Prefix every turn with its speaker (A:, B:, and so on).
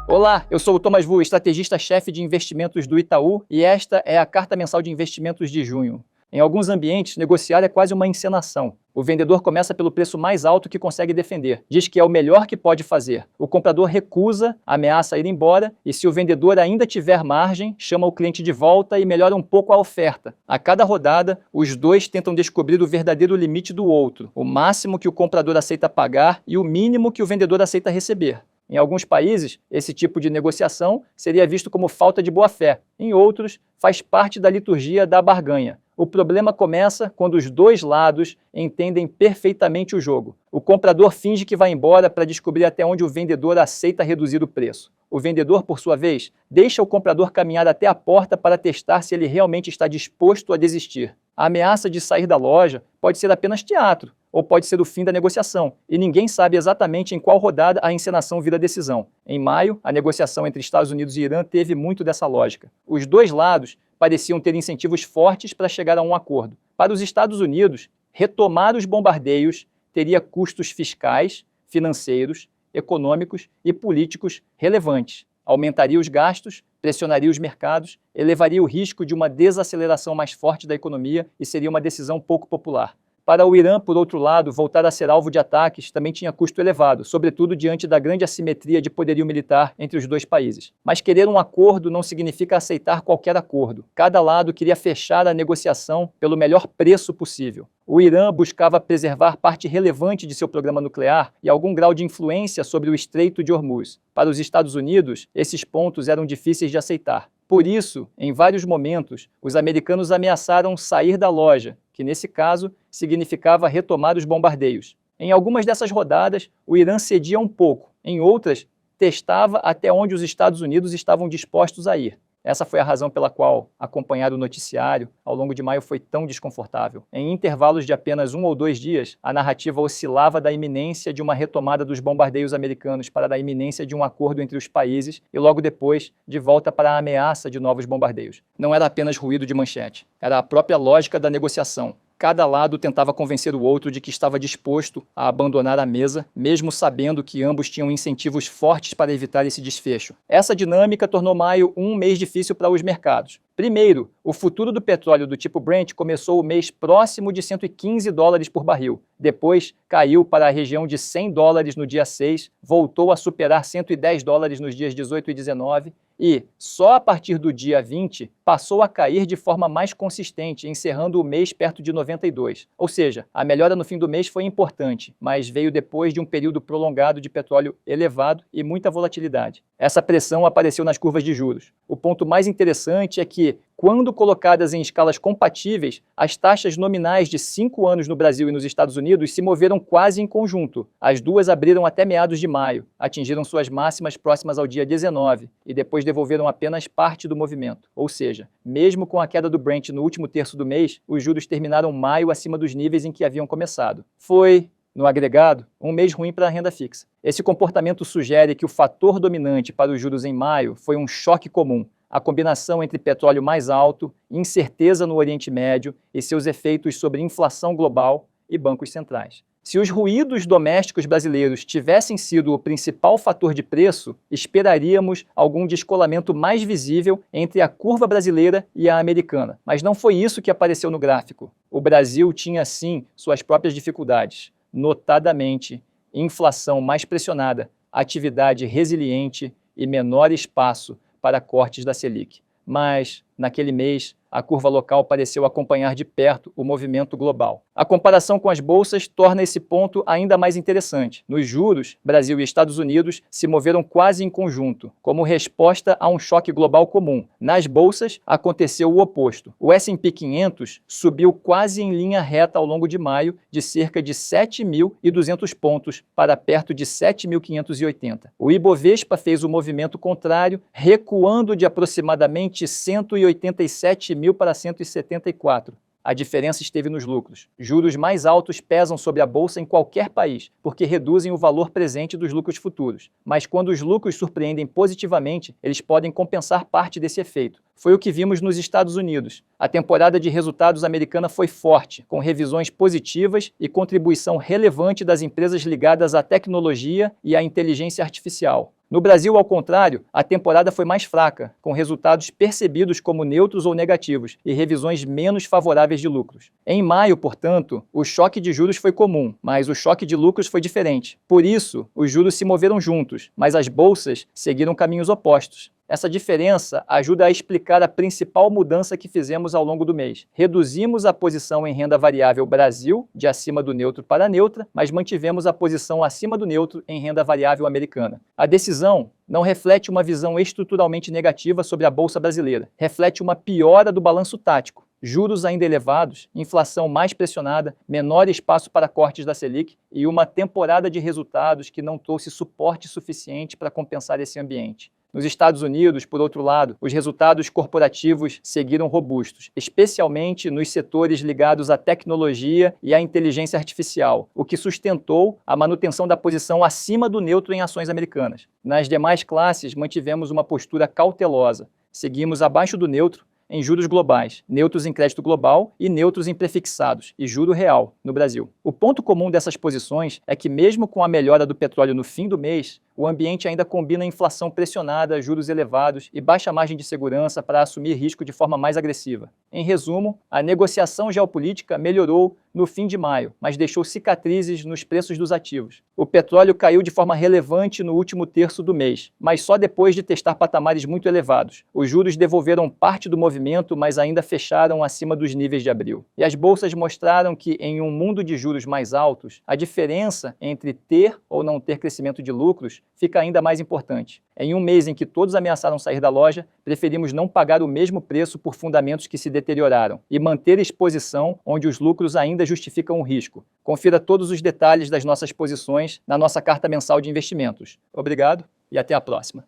A: Olá, eu sou o Thomas Vu, estrategista-chefe de investimentos do Itaú, e esta é a carta mensal de investimentos de junho. Em alguns ambientes, negociar é quase uma encenação. O vendedor começa pelo preço mais alto que consegue defender, diz que é o melhor que pode fazer. O comprador recusa, ameaça ir embora, e se o vendedor ainda tiver margem, chama o cliente de volta e melhora um pouco a oferta. A cada rodada, os dois tentam descobrir o verdadeiro limite do outro, o máximo que o comprador aceita pagar e o mínimo que o vendedor aceita receber. Em alguns países, esse tipo de negociação seria visto como falta de boa-fé. Em outros, faz parte da liturgia da barganha. O problema começa quando os dois lados entendem perfeitamente o jogo. O comprador finge que vai embora para descobrir até onde o vendedor aceita reduzir o preço. O vendedor, por sua vez, deixa o comprador caminhar até a porta para testar se ele realmente está disposto a desistir. A ameaça de sair da loja pode ser apenas teatro, ou pode ser o fim da negociação, e ninguém sabe exatamente em qual rodada a encenação vira decisão. Em maio, a negociação entre Estados Unidos e Irã teve muito dessa lógica. Os dois lados pareciam ter incentivos fortes para chegar a um acordo. Para os Estados Unidos, retomar os bombardeios teria custos fiscais, financeiros, econômicos e políticos relevantes. Aumentaria os gastos, pressionaria os mercados, elevaria o risco de uma desaceleração mais forte da economia e seria uma decisão pouco popular. Para o Irã, por outro lado, voltar a ser alvo de ataques também tinha custo elevado, sobretudo diante da grande assimetria de poderio militar entre os dois países. Mas querer um acordo não significa aceitar qualquer acordo. Cada lado queria fechar a negociação pelo melhor preço possível. O Irã buscava preservar parte relevante de seu programa nuclear e algum grau de influência sobre o Estreito de Hormuz. Para os Estados Unidos, esses pontos eram difíceis de aceitar. Por isso, em vários momentos, os americanos ameaçaram sair da loja, que nesse caso significava retomar os bombardeios. Em algumas dessas rodadas, o Irã cedia um pouco, em outras, testava até onde os Estados Unidos estavam dispostos a ir. Essa foi a razão pela qual acompanhar o noticiário ao longo de maio foi tão desconfortável. Em intervalos de apenas 1 ou 2 dias, a narrativa oscilava da iminência de uma retomada dos bombardeios americanos para a iminência de um acordo entre os países e logo depois de volta para a ameaça de novos bombardeios. Não era apenas ruído de manchete, era a própria lógica da negociação. Cada lado tentava convencer o outro de que estava disposto a abandonar a mesa, mesmo sabendo que ambos tinham incentivos fortes para evitar esse desfecho. Essa dinâmica tornou maio um mês difícil para os mercados. Primeiro, o futuro do petróleo do tipo Brent começou o mês próximo de $115 por barril. Depois, caiu para a região de $100 no dia 6, voltou a superar $110 nos dias 18 e 19, e, só a partir do dia 20, passou a cair de forma mais consistente, encerrando o mês perto de 92. Ou seja, a melhora no fim do mês foi importante, mas veio depois de um período prolongado de petróleo elevado e muita volatilidade. Essa pressão apareceu nas curvas de juros. O ponto mais interessante é que, quando colocadas em escalas compatíveis, as taxas nominais de 5 anos no Brasil e nos Estados Unidos se moveram quase em conjunto. As duas abriram até meados de maio, atingiram suas máximas próximas ao dia 19 e depois devolveram apenas parte do movimento. Ou seja, mesmo com a queda do Brent no último terço do mês, os juros terminaram maio acima dos níveis em que haviam começado. Foi, no agregado, um mês ruim para a renda fixa. Esse comportamento sugere que o fator dominante para os juros em maio foi um choque comum. A combinação entre petróleo mais alto, incerteza no Oriente Médio e seus efeitos sobre inflação global e bancos centrais. Se os ruídos domésticos brasileiros tivessem sido o principal fator de preço, esperaríamos algum descolamento mais visível entre a curva brasileira e a americana. Mas não foi isso que apareceu no gráfico. O Brasil tinha, sim, suas próprias dificuldades, notadamente inflação mais pressionada, atividade resiliente e menor espaço para cortes da Selic. Mas, naquele mês, a curva local pareceu acompanhar de perto o movimento global. A comparação com as bolsas torna esse ponto ainda mais interessante. Nos juros, Brasil e Estados Unidos se moveram quase em conjunto, como resposta a um choque global comum. Nas bolsas, aconteceu o oposto. O S&P 500 subiu quase em linha reta ao longo de maio, de cerca de 7.200 pontos para perto de 7.580. O Ibovespa fez o movimento contrário, recuando de aproximadamente 187.000 para 174. A diferença esteve nos lucros. Juros mais altos pesam sobre a bolsa em qualquer país, porque reduzem o valor presente dos lucros futuros. Mas quando os lucros surpreendem positivamente, eles podem compensar parte desse efeito. Foi o que vimos nos Estados Unidos. A temporada de resultados americana foi forte, com revisões positivas e contribuição relevante das empresas ligadas à tecnologia e à inteligência artificial. No Brasil, ao contrário, a temporada foi mais fraca, com resultados percebidos como neutros ou negativos e revisões menos favoráveis de lucros. Em maio, portanto, o choque de juros foi comum, mas o choque de lucros foi diferente. Por isso, os juros se moveram juntos, mas as bolsas seguiram caminhos opostos. Essa diferença ajuda a explicar a principal mudança que fizemos ao longo do mês. Reduzimos a posição em renda variável Brasil, de acima do neutro para neutra, mas mantivemos a posição acima do neutro em renda variável americana. A decisão não reflete uma visão estruturalmente negativa sobre a bolsa brasileira. Reflete uma piora do balanço tático. Juros ainda elevados, inflação mais pressionada, menor espaço para cortes da Selic e uma temporada de resultados que não trouxe suporte suficiente para compensar esse ambiente. Nos Estados Unidos, por outro lado, os resultados corporativos seguiram robustos, especialmente nos setores ligados à tecnologia e à inteligência artificial, o que sustentou a manutenção da posição acima do neutro em ações americanas. Nas demais classes, mantivemos uma postura cautelosa. Seguimos abaixo do neutro em juros globais, neutros em crédito global e neutros em prefixados e juro real no Brasil. O ponto comum dessas posições é que mesmo com a melhora do petróleo no fim do mês, o ambiente ainda combina inflação pressionada, juros elevados e baixa margem de segurança para assumir risco de forma mais agressiva. Em resumo, a negociação geopolítica melhorou no fim de maio, mas deixou cicatrizes nos preços dos ativos. O petróleo caiu de forma relevante no último terço do mês, mas só depois de testar patamares muito elevados. Os juros devolveram parte do movimento, mas ainda fecharam acima dos níveis de abril. E as bolsas mostraram que, em um mundo de juros mais altos, a diferença entre ter ou não ter crescimento de lucros fica ainda mais importante. Em um mês em que todos ameaçaram sair da loja, preferimos não pagar o mesmo preço por fundamentos que se deterioraram e manter exposição onde os lucros ainda justificam o risco. Confira todos os detalhes das nossas posições na nossa carta mensal de investimentos. Obrigado e até a próxima.